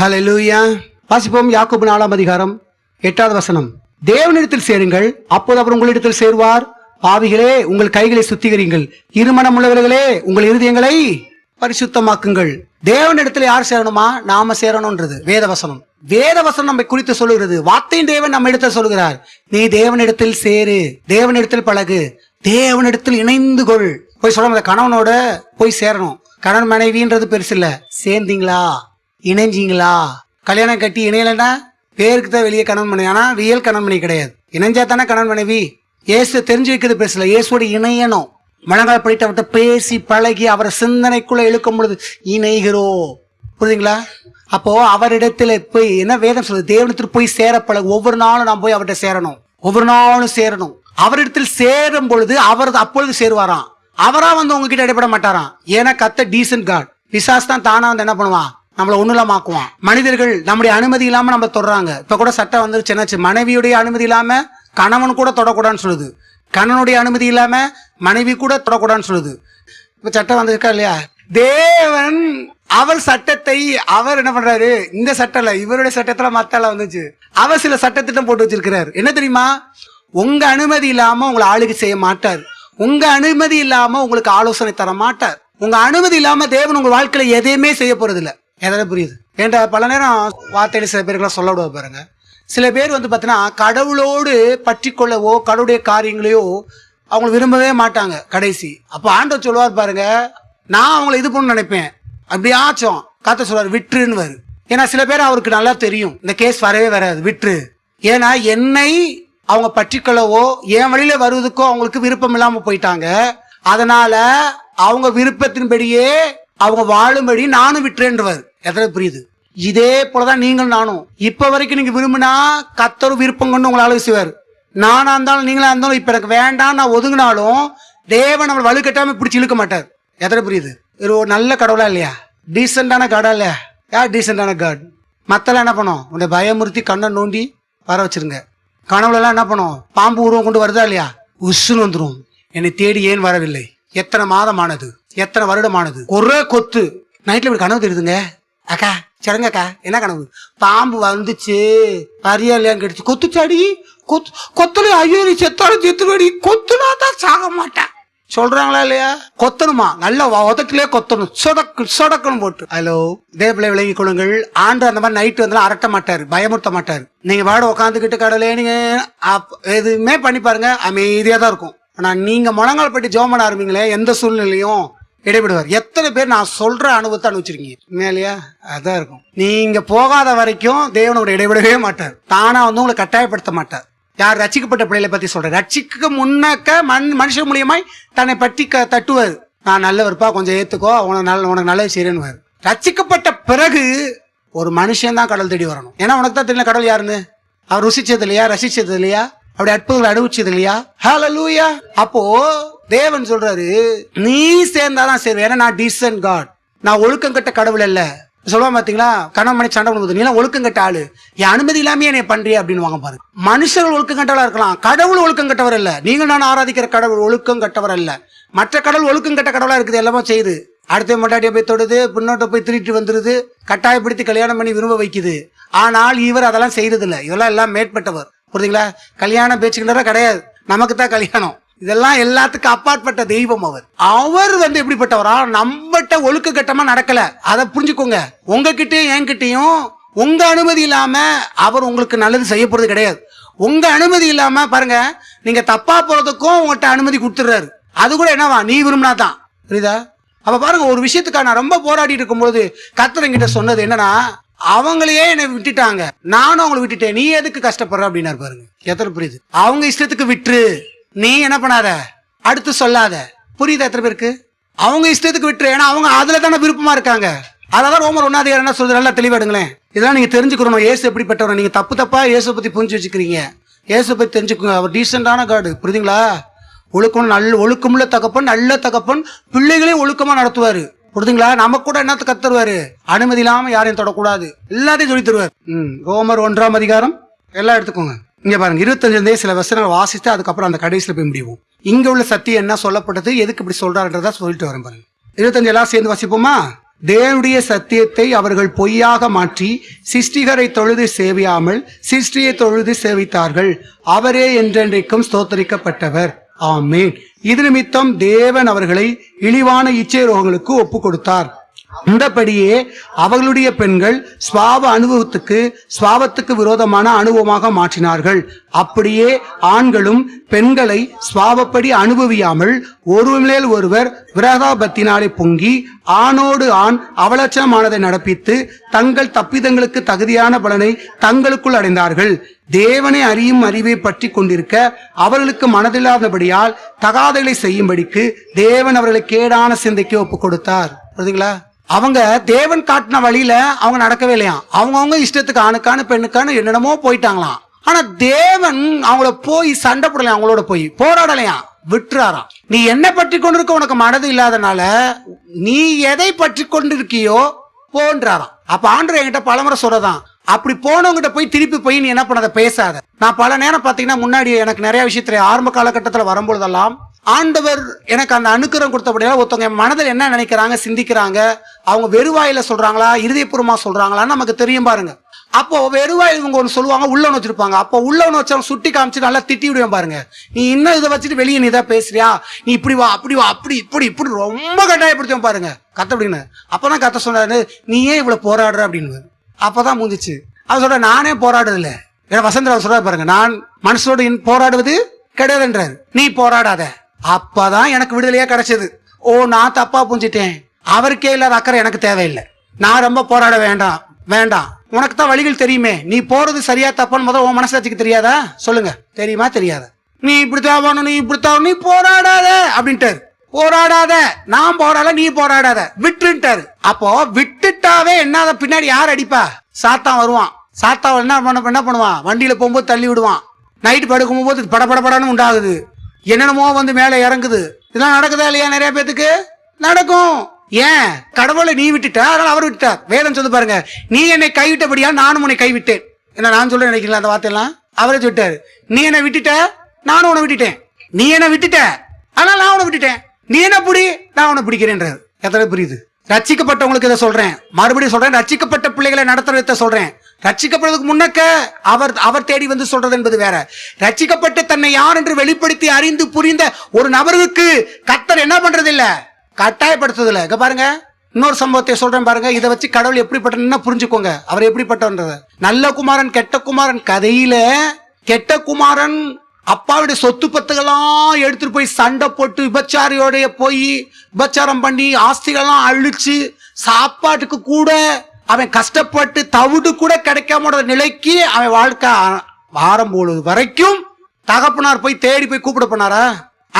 ஹல்லேலூயா. வாசிப்போம். யாக்கோபு 4ஆம் அதிகாரம் 8வது வசனம். தேவனிடத்தில் சேருங்கள், அப்போது அவர் உங்களிடத்தில் சேருவார். பாவிகளே, உங்கள் கைகளை சுத்திகரிங்கள், இருமனம் உள்ளவர்களே, உங்கள் இருதயங்களை பரிசுத்தமாக்குங்கள். தேவனிடத்தில் யார் சேரணுமா? நாம சேரணும்ன்றது வேதவசனம். வேதவசனம் நம்மை குறித்து சொல்லுகிறது. வார்த்தையின் தேவன் நம்ம இடத்தில் சொல்லுகிறார், நீ தேவனிடத்தில் சேரு, தேவனிடத்தில் பழகு, தேவனிடத்தில் இணைந்து கொள். போய் சொல்ல, கணவனோட போய் சேரணும். கணவன் மனைவின்றது பெருசு இல்ல. சேர்ந்தீங்களா, இணைஞ்சிங்களா? கல்யாணம் கட்டி இணையலன்னா பேருக்கு தான் வெளியே கணவன் மனைவி, ஆனா ரியல் கணவன் மனைவி கிடையாது. இணைஞ்சா தானே கணவன் மனைவி. இயேசு தெரிஞ்சு வைக்கிறது பெருசு இல்ல, இயேசுவோட இணையணும். முழங்கால் படிட்டு அவர்கிட்ட பேசி பழகி அவரை சிந்தனைக்குள்ள இழுக்கும் பொழுது இணைகிறோம். புரியுதுங்களா? அப்போ அவரிடத்துல போய் என்ன வேதம் சொல்லுது? தேவனிடத்தில் போய் சேர பழகு. ஒவ்வொரு நாளும் நாம் போய் அவர்கிட்ட சேரணும், ஒவ்வொரு நாளும் சேரணும். அவரிடத்தில் சேரும் பொழுது அவர் அப்பொழுது சேருவாராம். அவரா வந்து உங்ககிட்ட இடைப்பட மாட்டாராம். ஏன்னா கத்த டீசன்ட் காட். பிசாசு தான் தானா வந்து என்ன பண்ணுவான்? நம்மள ஒண்ணுலமாக்குவான். மனிதர்கள் நம்முடைய அனுமதி இல்லாம நம்ம தொடுறாங்க. இப்ப கூட சட்டம் வந்துருச்சு, மனைவியுடைய அனுமதி இல்லாம கணவன் கூட தொடக்கூடாதுன்னு சொல்லுது. கணவனுடைய அனுமதி இல்லாம மனைவி கூட தொடக்கூடாதுன்னு சொல்லுது. இப்ப சட்டம் வந்திருக்கா இல்லையா? தேவன் அவர் சட்டத்தை அவர் என்ன பண்றாரு? இந்த சட்டம் இல்ல, இவருடைய சட்டத்துல மத்தால வந்துச்சு. அவர் சில சட்டத்திட்டம் போட்டு வச்சிருக்கிறார். என்ன தெரியுமா? உங்க அனுமதி இல்லாம உங்களை ஆளுகை செய்ய மாட்டார். உங்க அனுமதி இல்லாம உங்களுக்கு ஆலோசனை தர மாட்டார். உங்க அனுமதி இல்லாம தேவன் உங்க வாழ்க்கையில எதையுமே செய்ய போறது இல்ல. எதாவது புரியுது? ஏன்டா பல நேரம் வார்த்தையில சில பேருக்குலாம் சொல்ல விடுவா பாருங்க. சில பேர் வந்து பார்த்தீங்கன்னா கடவுளோடு பற்றி கொள்ளவோ கடவுளுடைய காரியங்களையோ அவங்க விரும்பவே மாட்டாங்க கடைசி. அப்போ ஆண்டவர் சொல்லுவார் பாருங்க, நான் அவங்களை இது பண்ணு நினைப்பேன், அப்படியாச்சும் காத்த சொல்வார் விட்டுருன்னு வரு. ஏன்னா சில பேர் அவருக்கு நல்லா தெரியும் இந்த கேஸ் வரவே வராது, விட்டுரு. ஏன்னா என்னை அவங்க பற்றி கொள்ளவோ என் வழியில வருவதுக்கோ அவங்களுக்கு விருப்பம் இல்லாம போயிட்டாங்க. அதனால அவங்க விருப்பத்தின்படியே அவங்க வாழும்படி நானும் விட்டுறேன்றவர். எத்தனை புரியுது? இதே போலதான் நீங்கள் நானும். இப்ப வரைக்கும் நீங்க விரும்பினா கத்தரும் விருப்பம் கொண்டு உங்களை ஆலோசிவார். நானா இருந்தாலும் நீங்களா இருந்தாலும் இப்ப எனக்கு வேண்டாம் நான் ஒதுங்கினாலும் தேவன் நம்மளை வலுக்கட்டாம பிடிச்சி இழுக்க மாட்டார். எத்தனை புரியுது? ஒரு நல்ல கடவுளா இல்லையா? டீசென்டான காடா இல்லையா? யார் டீசென்டான காட்? மத்தெல்லாம் என்ன பண்ணும்? உன்னை பயமுறுத்தி கண்ணை நோண்டி வர வச்சிருங்க. கனவுல என்ன பண்ணும்? பாம்பு உருவம் கொண்டு வருதா இல்லையா? உசுன்னு வந்துடும். என்னை தேடி ஏன் வரவில்லை? எத்தனை மாதம் ஆனது, எத்தனை வருடமானது, ஒரே கொத்து. நைட்ல இப்படி கனவு தெரியுதுங்க. அக்கா சரிங்கக்கா, என்ன கனவு? பாம்பு வந்துச்சு, பரியா இல்லையான்னு கேட்டுச்சு, கொத்துச்சாடி, கொத்துல ஐயோ நீ செத்தாலும் செத்துடி, கொத்துனா தான் சாக மாட்டேன் சொல்றாங்களா இல்லையா? கொத்தணுமா? நல்ல உதட்டிலே கொத்தணும், சொடக்கணும் போட்டு. ஹலோ, இதே பிள்ளை விளங்கி கொள்ளுங்கள். ஆண்டு அந்த மாதிரி நைட்டு வந்து அரட்ட மாட்டாரு, பயமுறுத்த மாட்டாரு. நீங்க வாட உட்காந்துக்கிட்டு கடவுளே நீங்க எதுவுமே பண்ணி பாருங்க, அமைதியா தான் இருக்கும். ஆனா நீங்க முழங்கால் பட்டி ஜெபம் பண்ண ஆரம்பிங்களே, எந்த சூழ்நிலையும் இடைபடுவார். எத்தனை பேர் நான் சொல்ற அனுபவத்தை அனுபவிச்சிருக்கீங்க மேலையா? அதான் இருக்கும். நீங்க போகாத வரைக்கும் தேவனோட இடைபடவே மாட்டார். தானா வந்து உங்களை கட்டாயப்படுத்த மாட்டார். யார்? ரட்சிக்கப்பட்ட பிள்ளைகளை பத்தி சொல்றேன். ரட்சிக்க முன்னாக்க மனுஷன் மூலியமாய் தன்னை பற்றி தட்டுவார். நான் நல்லவர்ப்பா, கொஞ்சம் ஏத்துக்கோ, உனக்கு நல்லது செய்யறேன்னு. ரட்சிக்கப்பட்ட பிறகு ஒரு மனுஷன் தான் கடவுள் தேடி வரணும். ஏன்னா உனக்கு தான் தெரியல கடவுள் யாருன்னு. அவர் ருசிச்சது இல்லையா, ரசிச்சது இல்லையா, அப்படி அற்புதங்களை அனுபவிச்சது இல்லையா? ஹல்லேலூயா. அப்போ தேவன் சொல்றாரு, நீ சேர்ந்தாதான் சரி. ஏன்னா நான் டீசன்ட் காட், நான் ஒழுக்கம் கட்ட கடவுள் அல்ல. சொல்லுவாங்க பாத்தீங்களா, கணவன் மணி சண்டை பண்ணும்போது, நீ ஒழுக்கம் கட்ட ஆளு, என் அனுமதி இல்லாமே என்னை பண்றிய அப்படின்னு வாங்க பாருங்க. மனுஷர்கள் ஒழுக்கம் கட்டவளா இருக்கலாம், கடவுள் ஒழுக்கம் கட்டவர் அல்ல. நீங்கள் நான் ஆராதிக்கிற கடவுள் ஒழுக்கம் கட்டவர் அல்ல. மற்ற கடவுள் ஒழுக்கம் கட்ட கடவுளா இருக்குது, எல்லாமே செய்யுது. அடுத்த மொட்டாட்டியை போய் தொடுது, பின்னோட்ட போய் திருட்டு வந்துருது, கட்டாயப்படுத்தி கல்யாணம் பண்ணி விரும்ப வைக்குது. ஆனால் இவர் அதெல்லாம் செய்யறது இல்லை. இதெல்லாம் எல்லாம் மேற்பட்டவர். புரியுதுங்களா? கல்யாணம் பேச்சுக்கிட்டா கிடையாது, நமக்கு தான் கல்யாணம். இதெல்லாம் எல்லாத்துக்கும் அப்பாற்பட்ட தெய்வம் அவர். அவர் வந்து எப்படிப்பட்டவரா? நம்மகிட்ட ஒழுக்க கட்டமா நடக்கல, அதை புரிஞ்சுக்கோங்க. உங்ககிட்டயும் என்கிட்டயும் உங்க அனுமதி இல்லாம அவர் உங்களுக்கு நல்லது செய்ய போறது கிடையாது. உங்க அனுமதி இல்லாம பாருங்க, நீங்க தப்பா போறதுக்கும் உங்கள்கிட்ட அனுமதி கொடுத்துடுறாரு. அது கூட என்னவா? நீ விரும்பினா தான். புரியுதா? அப்ப பாருங்க, ஒரு விஷயத்துக்காக நான் ரொம்ப போராடிட்டு இருக்கும்போது கர்த்தர் என்கிட்ட சொன்னது என்னன்னா, அவங்களையே என்னை விட்டுட்டாங்க, நானும் அவங்களை விட்டுட்டேன், நீ எதுக்கு கஷ்டப்படுற அப்படின்னா பாருங்க. எத்தனை புரியுது? அவங்க இஷ்டத்துக்கு விட்டுரு, நீ என்ன பண்ணாத, அடுத்து சொல்லாத. புரியுதா எத்தனை பேருக்கு? அவங்க இஷ்டத்துக்கு விட்டுரு, ஏன்னா அவங்க அதுல தானே விருப்பமா இருக்காங்க. அதான் ரோமர் 1 என்ன சொல்றது, நல்லா தெளிவாடுங்களேன். இதெல்லாம் நீங்க தெரிஞ்சுக்கணும். இயேசு எப்படிப்பட்டவர். நீங்க தப்பா இயேசு பத்தி புரிஞ்சு வச்சுக்கிறீங்க. இயேசு பத்தி தெரிஞ்சுக்கோங்க. அவர் டீசென்டான காடு. புரியுதுங்களா? ஒழுக்கம், நல்ல ஒழுக்கமுள்ள தகப்பன், நல்ல தகப்பன், பிள்ளைகளையும் ஒழுக்கமா நடத்துவாரு. புரியுதுங்களா? நமக்கு கூட என்னத்து கத்துருவாரு, அனுமதி இல்லாம யாரையும் தொடக்கூடாது, எல்லாத்தையும் சொல்லி தருவார். ரோமர் 1ஆம் அதிகாரம் எல்லாம் எடுத்துக்கோங்க. இங்க பாருங்க, 25 சில வசனங்கள் வாசித்து அதுக்கப்புறம் அந்த கடைசியில போய் முடியும். இங்க உள்ள சத்தியம் என்ன சொல்லப்பட்டது, எதுக்கு இப்படி சொல்றாருன்றதா சொல்லிட்டு வரேன் பாருங்க. 25 எல்லாம் சேர்ந்து வாசிப்போமா? தேவனுடைய சத்தியத்தை அவர்கள் பொய்யாக மாற்றி சிருஷ்டிகரை தொழுது சேவியாமல் சிருஷ்டியை தொழுது சேவித்தார்கள். அவரே என்றென்றைக்கும் ஸ்தோத்தரிக்கப்பட்டவர். ஆமென். இது நிமித்தம் தேவன் அவர்களை இழிவான இச்சை ரோகங்களுக்கு ஒப்பு கொடுத்தார். இந்தபடியே அவர்களுடைய பெண்கள் சுவாபத்துக்கு விரோதமான அனுபவமாக மாற்றினார்கள். அப்படியே ஆண்களும் பெண்களை சுவாபப்படி அனுபவியாமல் ஒருவர் மேல் ஒருவர் விரோதாபத்தினாலே பொங்கி ஆணோடு ஆண் அவலட்சணமானதை நடப்பித்து தங்கள் தப்பிதங்களுக்கு தகுதியான பலனை தங்களுக்குள் அடைந்தார்கள். தேவனை அறியும் அறிவை பற்றி கொண்டிருக்க அவர்களுக்கு மனதில்லாதபடியால் தகாதலை செய்யும்படிக்கு தேவன் அவர்களை கேடான சிந்தைக்கு ஒப்பு கொடுத்தார். புரியுதுங்களா? அவங்க தேவன் காட்டின வழியில அவங்க நடக்கவே இல்லையா. அவங்கவுங்க இஷ்டத்துக்கு ஆணுக்கானு பெண்ணுக்கானு என்னென்னமோ போயிட்டாங்களாம். ஆனா தேவன் அவங்கள போய் சண்டை போடலையா, அவங்களோட போய் போராடலையா, விட்டுறாராம். நீ என்ன பற்றி கொண்டிருக்க, உனக்கு மனது இல்லாதனால நீ எதை பற்றி கொண்டிருக்கியோ போன்றாராம். அப்ப ஆண்டவர் என்கிட்ட பலமுறை சொல்றதான், அப்படி போனவங்கிட்ட போய் திருப்பி போய் நீ என்ன பண்ணாத, பேசாத. நான் பல நேரம் பாத்தீங்கன்னா முன்னாடி எனக்கு நிறைய விஷயத்துல ஆரம்ப காலகட்டத்தில் வரும்பொழுதெல்லாம் ஆண்டவர் எனக்கு அந்த அனுக்கிரம் கொடுத்தபடியா ஒருத்தவங்க என் மனதில் என்ன நினைக்கிறாங்க, சிந்திக்கிறாங்க, அவங்க வெறுவாயில சொல்றாங்களா இருதயபூர்வமா சொல்றாங்களான்னு நமக்கு தெரியும் பாருங்க. அப்போ வெறுவாயில் இவங்க ஒன்று சொல்லுவாங்க, உள்ளவன் வச்சிருப்பாங்க. அப்போ உள்ளவன் வச்சவங்க சுட்டி காமிச்சு நல்லா திட்டி விடுவேன் பாருங்க. நீ இன்னும் இதை வச்சுட்டு வெளியே நீ தான் பேசுறியா, நீ இப்படி வா அப்படி வா அப்படி இப்படி இப்படி ரொம்ப கட்டாயப்படுத்துவேன் பாருங்க கத்த அப்படின்னு. அப்பதான் கத்த சொன்னாரு, நீ ஏன் இவ்வளவு போராடுற அப்படின்னு. அப்பதான் முடிஞ்சிச்சு. அவன் சொல்ற, நானே போராடுறதில்ல. ஏன்னா வசந்தராவ் சொல்றாரு பாருங்க, நான் மனசோடு போராடுவது கிடையாதுன்றாரு, நீ போராடாத. அப்பதான் எனக்கு விடுதலையா கிடைச்சது. ஓ, நான் தப்பா புரிஞ்சிட்டேன், அவருக்கே இல்லாத அக்கறை எனக்கு தேவையில்லை, நான் ரொம்ப போராட வேண்டாம் வேண்டாம். உனக்கு தான் வழிகள் தெரியுமே, நீ போறது சரியா தப்பான்னு முதல்ல உன் மனசாட்சிக்கு தெரியாதா? சொல்லுங்க, தெரியுமா தெரியாத? நீ இப்படித்தான் நீ இப்படித்தான், நீ போராடாத அப்படின்ட்டாரு. போராடாத, நான் போராட, நீ போராடாத, விட்டுட்டாரு. அப்போ விட்டுட்டாவே என்ன, பின்னாடி யார் அடிப்பா? சாத்தான் வருவான். சாத்தான் என்ன பண்ணுவான், வண்டியில போகும்போது தள்ளி விடுவான், நைட்டு படுக்கும் போது படபடபடன்னு உண்டாகுது, என்னென்னமோ வந்து மேல இறங்குது. இதெல்லாம் நடக்குதா இல்லையா? நிறைய பேத்துக்கு நடக்கும். ஏன்? கடவுளை நீ விட்டுட்ட, அதனால அவர் விட்டார். வேதம் சொல்லு பாருங்க, நீ என்னை கைவிட்டபடியா நானும் உன்னை கைவிட்டேன். என்ன நான் சொல்ல நினைக்கிறேன் அந்த வார்த்தையெல்லாம் அவரே விட்டாரு. நீ என்னை விட்டுட்ட, நானும் உன்னை விட்டுட்டேன். நீ என்ன விட்டுட்ட, அதனால நான் உன்னை விட்டுட்டேன். நீ என்ன பிடி, நான் உன்னை பிடிக்கிறேன்றாரு. எத்தனை புரியுது? ரட்சிக்கப்பட்டவங்களுக்கு இதை சொல்றேன், மறுபடியும் சொல்றேன். ரட்சிக்கப்பட்ட பிள்ளைகளை நடத்துறத சொல்றேன். ரட்சிக்கப்படுறதுக்கு முன்னக்க அவர் தேடி வந்து சொல்றது என்பது வேற. ரட்சிக்கப்பட்டு தன்னை யார் என்று வெளிப்படுத்தி அறிந்து புரிந்த ஒரு நபருக்கு கர்த்தர் என்ன பண்றது இல்ல, கட்டாயப்படுத்துறது இல்ல. இங்க பாருங்க, இன்னொரு சம்பவத்தை சொல்றேன் பாருங்க. இதை வச்சு கடவுள் எப்படிப்பட்ட புரிஞ்சுக்கோங்க, அவர் எப்படிப்பட்டவன்றத. நல்ல குமாரன் கெட்ட குமாரன் கதையில கெட்ட குமாரன் அப்பாவுடைய சொத்து பத்துகள்லாம் எடுத்துட்டு போய் சண்டை போட்டு விபச்சாரியோடைய போய் விபச்சாரம் பண்ணி ஆஸ்திகள்லாம் அழிச்சு சாப்பாட்டுக்கு கூட அவன் கஷ்டப்பட்டு தவிடு கூட கிடைக்காம நிலைக்கு அவன் வாழ்க்கை ஆரம்பொழுது வரைக்கும் தகப்பனார் போய் தேடி போய் கூப்பிட போனாரா?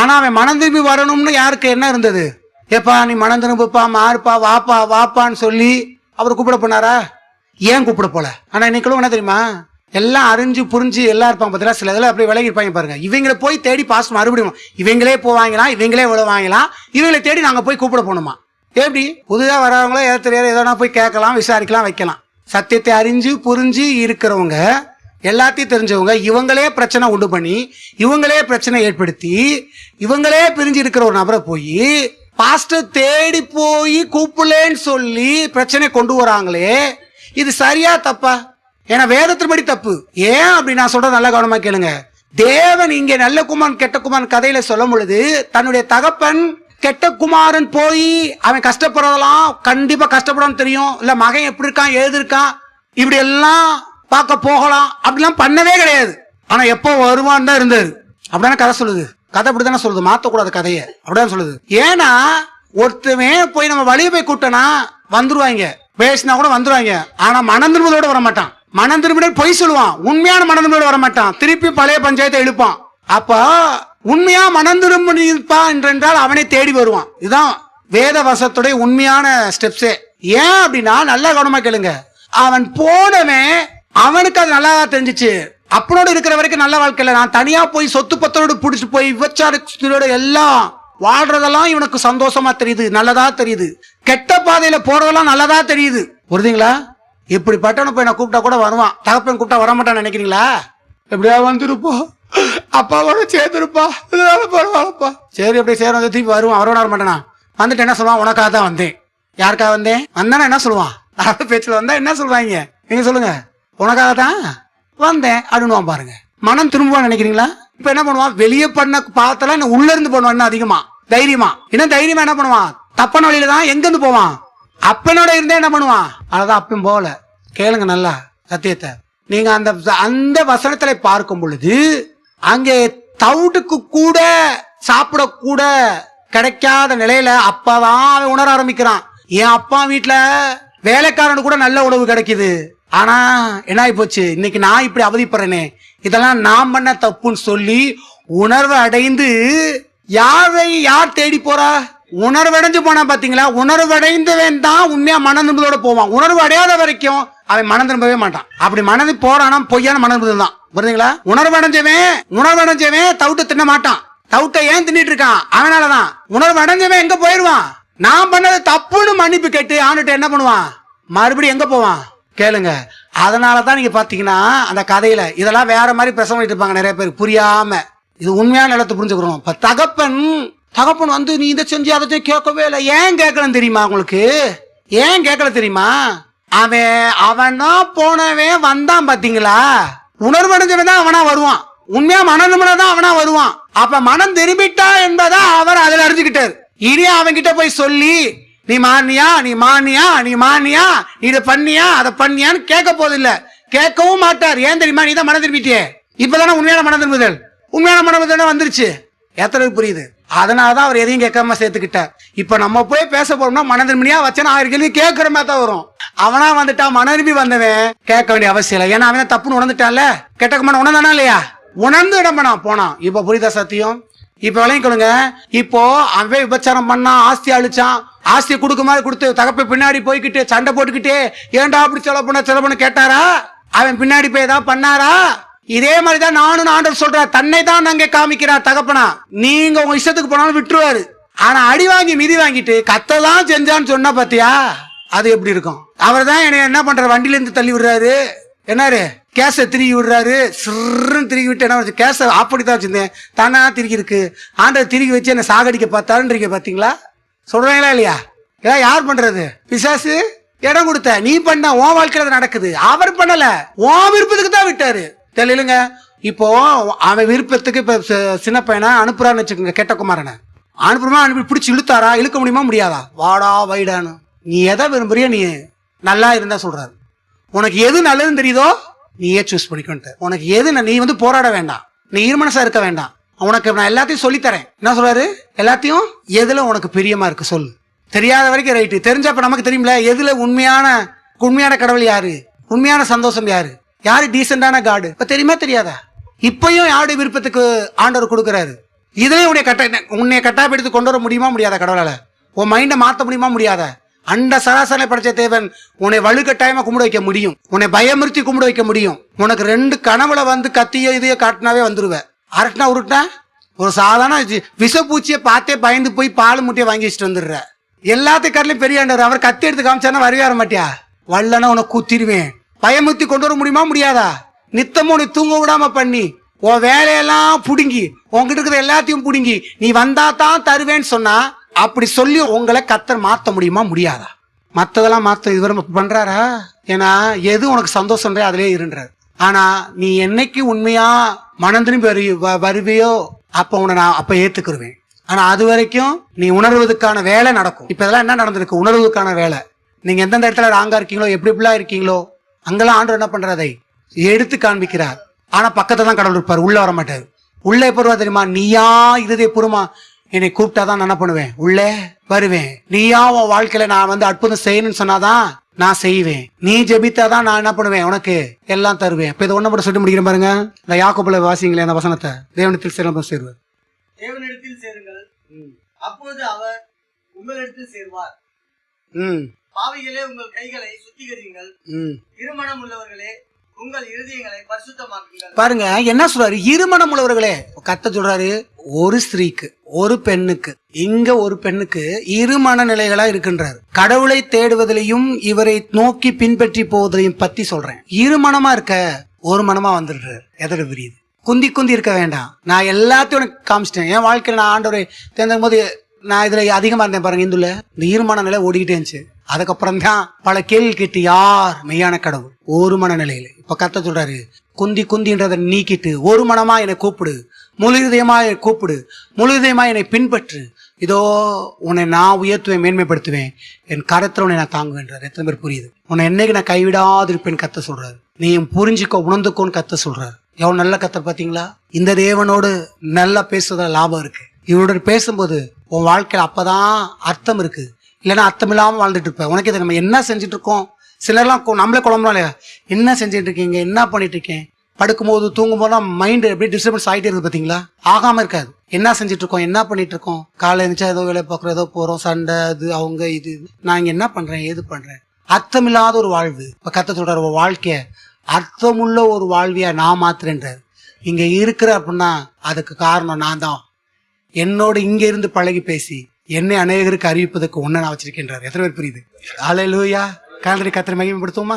ஆனா அவன் மனம் திரும்பி வரணும்னு யாருக்கு என்ன இருந்தது? ஏப்பா நீ மனம் திரும்பிப்பா, மாறுப்பா, வாப்பா வாப்பான்னு சொல்லி அவர் கூப்பிட போனாரா? ஏன் கூப்பிட போல? ஆனா இன்னைக்கு என்ன தெரியுமா, எல்லாம் அறிஞ்சு புரிஞ்சு எல்லாம் இருப்பாங்க பார்த்தீங்களா, சில இதெல்லாம் அப்படியே விலகி இருப்பாங்க பாருங்க. இவங்களை போய் தேடி பாஸ் மறுபடியும் இவங்களே போவாங்களாம், இவங்களே விழுவாங்களாம், இவங்களை தேடி நாங்க போய் கூப்பிட போகணுமா? எப்படி? புதுதா வரவங்களோ எதை தெரியாது, எதனா போய் கேட்கலாம், விசாரிக்கலாம், வைக்கலாம். சத்தியத்தை அறிஞ்சு புரிஞ்சு இருக்கிறவங்க, எல்லாத்தையும் தெரிஞ்சவங்க, இவங்களே பிரச்சனை உண்டு பண்ணி இவங்களே பிரச்சனை ஏற்படுத்தி இவங்களே பிரிஞ்சு இருக்கிற ஒரு நபரை போய் பாஸ்டர் தேடி போய் கூப்பிடலேன்னு சொல்லி பிரச்சனை கொண்டு வராங்களே, இது சரியா தப்பா? ஏன்னா வேதத்தின்படி தப்பு. ஏன் அப்படி நான் சொல்றது நல்லா கவனமா கேளுங்க. தேவன் இங்கே நல்ல குமாரன் கெட்ட குமாரன் கதையில சொல்லும் பொழுது தன்னுடைய தகப்பன் கெட்ட குமாரன் போய் அவன் கஷ்டப்படுறதெல்லாம் கண்டிப்பா கஷ்டப்படும் தெரியும், இல்ல மகன் எப்படி இருக்கான் ஏது இருக்கான் இப்படி எல்லாம் பார்க்க போகலாம், அப்படிலாம் பண்ணவே கிடையாது. ஆனா எப்போ வருவான் தான் இருந்தாரு. அப்படின்னா கதை சொல்லுது, கதை அப்படித்தானே சொல்லுது, மாத்தக்கூடாது கதையை, அப்படிதான் சொல்லுது. ஏன்னா ஒருத்தவன் போய் நம்ம வழியை போய் கூட்டனா வந்துருவாங்க, பேசினா கூட வந்துருவாங்க. ஆனா மனம் திரும்பதோட வர மாட்டான். மனம் திரும்பிட பொய் சொல்லுவான், உண்மையான மனம் திரும்பியோட வர மாட்டான், திருப்பி பழைய பஞ்சாயத்தை எழுப்பான். அப்ப உண்மையா மனம் திரும்பி இருப்பான் என்றால் அவனை தேடி வருவான். இதுதான் வேத வசத்துடைய உண்மையான ஸ்டெப்ஸே. ஏன் அப்படின்னா நல்லா கவனமா கேளுங்க, அவன் போனவன் அவனுக்கு அது நல்லா தெரிஞ்சிச்சு. அப்பனோட இருக்கிற வரைக்கும் நல்ல வாழ்க்கையில, நான் தனியா போய் சொத்து பத்தோடு பிடிச்சு போய் விபச்சாரத்தோட எல்லாம் வாழ்றதெல்லாம் இவனுக்கு சந்தோஷமா தெரியுது, நல்லதா தெரியுது. கெட்ட பாதையில போறதெல்லாம் நல்லதா தெரியுது. புரியுதுங்களா? இப்படிப்பட்டவனை போய் நான் கூப்பிட்டா கூட வருவான், தகப்பன் கூப்பிட்டா வரமாட்டான்னு நினைக்கிறீங்களா? எப்படியா வந்துருப்பா, அப்பாவோட சேர்ந்துருப்பா, இதனால பரவாயில்லப்பா, சரி அப்படியே சேர வந்து திருப்பி வருவான். அவரோட வர மாட்டானா? வந்துட்டு என்ன சொல்லுவான், உனக்காக தான் வந்தேன், யாருக்காக வந்தேன்? வந்தானா என்ன சொல்லுவான்? பேச்சுல வந்தா என்ன சொல்றாங்க? நீங்க சொல்லுங்க. உனக்காக தான் வந்தேன் அப்படின்னு பாருங்க. மனம் திரும்புவான்னு நினைக்கிறீங்களா? இப்ப என்ன பண்ணுவான்? வெளியே பண்ண பாவத்தெல்லாம் இன்னும் உள்ள இருந்து பண்ணுவான். இன்னும் அதிகமா தைரியமா, இன்னும் தைரியமா என்ன பண்ணுவான்? தப்பான வழியில தான் எங்க இருந்து போவான்? அப்பனோட இருந்தே என்ன பண்ணுவான்? அதான் அப்பயும் போல. கேளுங்க நல்லா சத்தியத்தை. நீங்க அந்த வசனத்துல பார்க்கும் பொழுது அங்கே தவிட்டுக்கு கூட சாப்பிட கூட கிடைக்காத நிலையில அப்பதான் அவன் உணர ஆரம்பிக்கிறான். என் அப்பா வீட்டுல வேலைக்காரனு கூட நல்ல உணவு கிடைக்குது. ஆனா என்ன ஆகி போச்சு? இன்னைக்கு நான் இப்படி அவதிப்படுறேனே, இதெல்லாம் நான் பண்ண தப்புன்னு சொல்லி உணர்வு அடைந்து யார் தேடி போறா? உணர்வடைஞ்சு போனா பாத்தீங்களா? உணர்வடைந்தவன் தான் உண்மையா மன திரும்பதோட போவான். உணர்வு அடையாத வரைக்கும் அவன் மனம் திரும்பவே மாட்டான். அப்படி மனது போறானா பொய்யான மன திரும்புதல் தான். புரியுதுங்களா? உணர்வடைஞ்சவன் தவிட்ட தின்ன மாட்டான். தவிட்ட ஏன் தின்னுட்டு இருக்கான்? அவனாலதான். உணர்வு அடைஞ்சவன் எங்க போயிருவான்? நான் பண்ணது தப்புன்னு மன்னிப்பு கேட்டு ஆண்டுட்டு என்ன பண்ணுவான்? மறுபடியும் எங்க போவான்? கேளுங்க. அதனாலதான் நீங்க பாத்தீங்கன்னா அந்த கதையில இதெல்லாம் வேற மாதிரி பிரசவம் பண்ணிட்டு இருப்பாங்க நிறைய பேர் புரியாம. இது உண்மையான நிலத்தை புரிஞ்சுக்கிறோம். இப்ப தகப்பன் வந்து நீ இதை செஞ்சு அதை கேட்கவே இல்லை. ஏன் கேட்கலன்னு தெரியுமா உங்களுக்கு? ஏன் கேட்கல தெரியுமா? அவனா போனவன் வந்தான் பாத்தீங்களா? உணர்வு அடைஞ்சவன் தான் அவனா வருவான். உண்மையா மனம் தான் அவனா வருவான். அப்ப மனம் திரும்பிட்டா என்பதா அவர் அதில் அறிஞ்சுக்கிட்டாரு. இனி அவன் கிட்ட போய் சொல்லி நீ மானியா இதை பண்ணியா அதை பண்ணியான்னு கேட்க போதில்ல. கேட்கவும் மாட்டார். ஏன் தெரியுமா? நீ தான் மனம் திரும்பிட்டியே. இப்பதானே உண்மையான மனம் திரும்புதல் வந்துருச்சு. எத்தனை புரியுது? அதனாலதான் அவர் எதையும் கேட்காம சேர்த்துக்கிட்டார். இப்ப நம்ம போய் பேச போறோம்னா மனம் திரும்பியா வச்சா 1000 கேள்வி கேட்கிற மாதிரி தான் வரும். அவனா வந்துட்டா மனம் திரும்பி வந்தவன் கேட்க வேண்டிய அவசியம் இல்லை. ஏன்னா அவன் தப்புன்னு உணர்ந்துட்டான்ல. கெட்டக்க மன உணர்ந்தானா இல்லையா? உணர்ந்து இடம் பண்ணா போனான். இப்ப புரியுதா சத்தியம்? இப்ப விளங்கிக்கொள்ளுங்க. இப்போ அவன் விபச்சாரம் பண்ணான், ஆஸ்தி அழிச்சான். ஆஸ்தியை கொடுக்க மாதிரி கொடுத்து தகப்ப பின்னாடி போய்கிட்டு சண்டை போட்டுக்கிட்டே ஏன்டா அப்படி செலவு பண்ண கேட்டாரா? அவன் பின்னாடி போய் ஏதாவது பண்ணாரா? இதே மாதிரிதான் நானும் ஆண்டவர் சொல்ற. தன்னை தான் அங்கே காமிக்கிறார் தகப்பனா. நீங்க உங்க இஷ்டத்துக்கு போனாலும் விட்டுருவாரு. ஆனா அடி வாங்கி மிதி வாங்கிட்டு கத்ததான் செஞ்சான்னு சொன்னா பாத்தியா அது எப்படி இருக்கும்? அவர் தான் என்ன பண்ற? வண்டியில இருந்து தள்ளி விடுறாரு. என்னாரு கேஸை திருகி விடுறாரு. சிறுன்னு திருகி விட்டு என்ன கேஸை அப்படித்தான் வச்சிருந்தேன் தானா திருகி இருக்கு. ஆண்டவர் திருகி வச்சு என்ன சாகடிக்க பார்த்தாருன்றீங்க. பாத்தீங்களா? சொல்றீங்களா இல்லையா? ஏதாவது யார் பண்றது? பிசாசு இடம் கொடுத்த நீ பண்ண உன் வாழ்க்கையில நடக்குது. அவர் பண்ணல, உன் விருப்பத்துக்கு தான் விட்டாரு. தெரியலுங்க. இப்போ அவன் விருப்பத்துக்கு இப்ப சின்ன பையனை அனுப்புறான்னு வச்சுக்கோங்க. கெட்ட குமாரனை அனுப்பி பிடிச்சி இழுத்தாரா? இழுக்க முடியுமா? முடியாதா? வாடா வைடான்னு நீ எதை விரும்புறிய? நீ நல்லா இருந்தா சொல்றாரு. உனக்கு எது நல்லதுன்னு தெரியுதோ நீயே சூஸ் பண்ணிக்கொண்டு. உனக்கு எது நீ வந்து போராட வேண்டாம். நீ இருமனசா இருக்க வேண்டாம். உனக்கு நான் எல்லாத்தையும் சொல்லித்தரேன். என்ன சொல்றாரு? எல்லாத்தையும் எதுல உனக்கு பிரியமா இருக்கு சொல்லு. தெரியாத வரைக்கும் ரைட்டு. தெரிஞ்சப்ப நமக்கு தெரியும்ல எதுல உண்மையான கடவுள் யாரு, உண்மையான சந்தோஷம் யாரு, டீசென்டான காடு. இப்ப தெரியுமா தெரியாதா? இப்பயும் யாருடைய விருப்பத்துக்கு ஆண்டவர் கொடுக்கிறாரு. இதுலயும் உன்னை கட்டாயப்படுத்தி கொண்டு வர முடியுமா முடியாத? கடவுளால உன் மைண்டை மாத்த முடியுமா முடியாத? அந்த சராசரி படைச்ச தேவன் உன்னை வலுக்கட்டாயமா கும்பிட வைக்க முடியும். உன்னை பயமுறுத்தி கும்பிட வைக்க முடியும். உனக்கு 2 கனவுல வந்து கத்தியோ இதையோ காட்டினாவே வந்துருவ. அரட்டினா உருட்டா ஒரு சாதாரண விஷப்பூச்சியை பார்த்தே பயந்து போய் பால் முட்டையை வாங்கி வச்சுட்டு வந்துடுற. எல்லாத்தையும் கடலையும் பெரிய ஆண்டவர். அவர் கத்தி எடுத்து காமிச்சாருன்னா வரவே வர மாட்டியா? வல்லனா உனக்கு குத்திடுவேன். பயமுறுத்தி கொண்டு வர முடியுமா முடியாதா? நித்தமும் உன்னை தூங்க விடாம பண்ணி உன் வேலையெல்லாம் புடுங்கி உங்ககிட்ட இருக்கிற எல்லாத்தையும் புடுங்கி நீ வந்தா தான் தருவேன்னு சொன்னா அப்படி சொல்லி உங்களை கத்தர் மாத்த முடியுமா முடியாதா? மத்ததெல்லாம் மாத்த இவர் பண்றாரா? ஏன்னா எது உனக்கு சந்தோஷம் அதிலே இருன்றாரு. ஆனா நீ என்னைக்கு உண்மையா மனம் திரும்பி வருவியோ அப்ப உன்னை நான் அப்ப ஏத்துக்குருவேன். ஆனா அது வரைக்கும் நீ உணர்வதற்கான வேலை நடக்கும். இப்ப இதெல்லாம் என்ன நடந்திருக்கு? உணர்வதற்கான வேலை. நீங்க எந்தெந்த இடத்துல ராங்கா இருக்கீங்களோ, எப்படிலாம் இருக்கீங்களோ அங்கெல்லாம் ஆண்டவர் என்ன பண்றதை எடுத்து காண்பிக்கிறார். ஆனா பக்கத்தை தான் கடவுள் இருப்பார், உள்ள வர மாட்டார். உள்ளே போடுவா தெரியுமா? நீயா இருதய பூர்வமா என்னை கூப்பிட்டாதான் நான் என்ன பண்ணுவேன்? உள்ளே வருவேன். நீயா உன் வாழ்க்கையில நான் வந்து அற்புதம் செய்யணும்னு சொன்னாதான் நான் செய்வேன். நீ ஜெபித்தாதான் நான் என்ன பண்ணுவேன்? உனக்கு எல்லாம் தருவேன். இப்ப இதை ஒண்ணு மட்டும் சொல்லி முடிக்கிறேன் பாருங்க. இந்த யாக்கோபுல வாசிங்களே அந்த வசனத்தை. தேவனிடத்தில் சேருவார். தேவனிடத்தில் சேருங்கள், அப்பொழுது அவர் உங்களிடத்தில் சேருவார். பாவிகளே உங்கள் கைகளை சுத்திகரியுங்கள், இருமனம் உள்ளவர்களே உங்கள் இருதயங்களை பரிசுத்தமாக்குங்கள். பாருங்க என்ன சொல்றாரு? இருமனம் உள்ளவர்களே. கர்த்தர் சொல்றாரு ஒரு ஸ்திரீக்கு ஒரு பெண்ணுக்கு, இங்க ஒரு பெண்ணுக்கு இருமன நிலைகளா இருக்கின்றார். கடவுளை தேடுவதிலையும் இவரை நோக்கி பின்பற்றி போவதையும் பத்தி சொல்றேன். இருமனமா இருக்க ஒரு மனமா வந்துடுறாரு. எதோட விரியுது? குந்தி இருக்க வேண்டாம். நான் எல்லாத்தையும் உனக்கு காமிச்சிட்டேன். என் வாழ்க்கையில நான் ஆண்டவரை தேர்ந்தெடுக்கும் போது நான் இதுல அதிகமா இருந்தேன் பாருங்க, இந்துல இந்த ஈர்மான நிலை ஓடிக்கிட்டே இருந்துச்சு. அதுக்கப்புறம் தான் பல கேள்வி கேட்டு யார் மெய்யான கடவுள், ஒரு மன நிலையில. இப்ப கர்த்தர் சொல்றாரு, குந்தி குந்தின்றதை நீக்கிட்டு ஒரு மனமா என்னை கூப்பிடு, முழு இதயமா என்னை கூப்பிடு, முழு இதயமா என்னை பின்பற்று, இதோ உன்னை நான் உயர்த்துவேன், மேன்மைப்படுத்துவேன், என் கரத்துல உன்னை நான் தாங்குவேன்றார். எத்தனை பேர் புரியுது? உன்னை என்னைக்கு நான் கைவிடாது இருப்பேன் கர்த்தர் சொல்றாரு. நீ புரிஞ்சுக்கோ, உணர்ந்துக்கோன்னு கர்த்தர் சொல்றாரு. எவ்வளவு நல்ல கர்த்தர் பாத்தீங்களா? இந்த தேவனோடு நல்லா பேசுறதுல லாபம் இருக்கு. இவரோட பேசும்போது உன் வாழ்க்கையில அப்பதான் அர்த்தம் இருக்கு. இல்லைன்னா அர்த்தம் இல்லாம வாழ்ந்துட்டு இருப்ப. உனக்கு இதை நம்ம என்ன செஞ்சுட்டு இருக்கோம்? சிலர்லாம் நம்மளே குழம்புறோம் இல்லையா, என்ன செஞ்சுட்டு இருக்கீங்க, என்ன பண்ணிட்டு இருக்கேன், படுக்கும்போது தூங்கும் போதுலாம் மைண்ட் எப்படி டிஸ்டர்பன்ஸ் ஆகிட்டே இருக்குது பாத்தீங்களா? ஆகாம இருக்காது. என்ன செஞ்சுட்டு இருக்கோம், என்ன பண்ணிட்டு இருக்கோம், காலை எழுந்தா ஏதோ வேலை பார்க்குறோம், ஏதோ போறோம், சண்டை, அது அவங்க இது, நான் இங்க என்ன பண்றேன், ஏது பண்றேன், அர்த்தமில்லாத ஒரு வாழ்வு. இப்ப கர்த்தர் சொல்றாரு, ஒரு வாழ்க்கைய அர்த்தமுள்ள ஒரு வாழ்வியா நான் மாத்துறேன்றார். இங்க இருக்கிற அப்படின்னா அதுக்கு காரணம் நான் தான். என்னோட இங்க இருந்து பழகி பேசி என்னை அநேகருக்கு அறிவிப்பதற்கு ஒன்ன நான் வச்சிருக்கின்றார். எத்தனை பேர் புரியுது? அல்லேலூயா. கர்த்தரை மகிமைப்படுத்துவோமா?